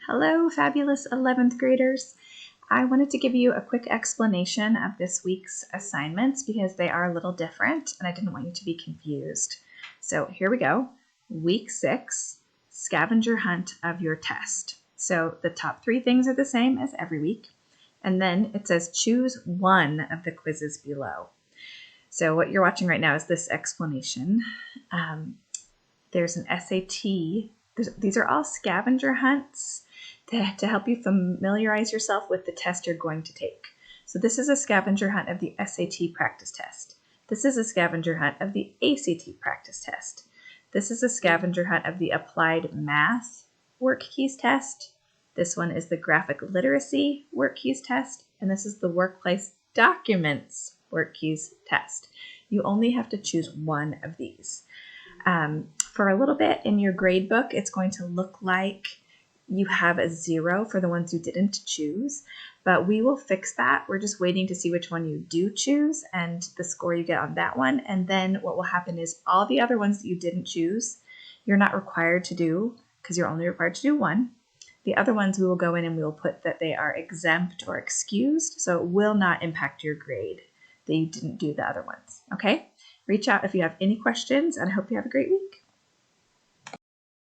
Hello, fabulous 11th graders. I wanted to give you a quick explanation of this week's assignments because they are a little different and I didn't want you to be confused. So here we go. Week 6, scavenger hunt of your test. So the top 3 things are the same as every week. And then it says choose one of the quizzes below. So what you're watching right now is this explanation. There's an SAT. These are all scavenger hunts to help you familiarize yourself with the test you're going to take. So this is a scavenger hunt of the SAT practice test. This is a scavenger hunt of the ACT practice test. This is a scavenger hunt of the applied math work keys test. This one is the graphic literacy work keys test. And this is the workplace documents work keys test. You only have to choose one of these. For a little bit in your grade book, it's going to look like you have a 0 for the ones you didn't choose, but we will fix that. We're just waiting to see which one you do choose and the score you get on that one. And then what will happen is all the other ones that you didn't choose, you're not required to do because you're only required to do one. The other ones we will go in and we will put that they are exempt or excused, so it will not impact your grade that you didn't do the other ones, okay? Reach out if you have any questions, and I hope you have a great week.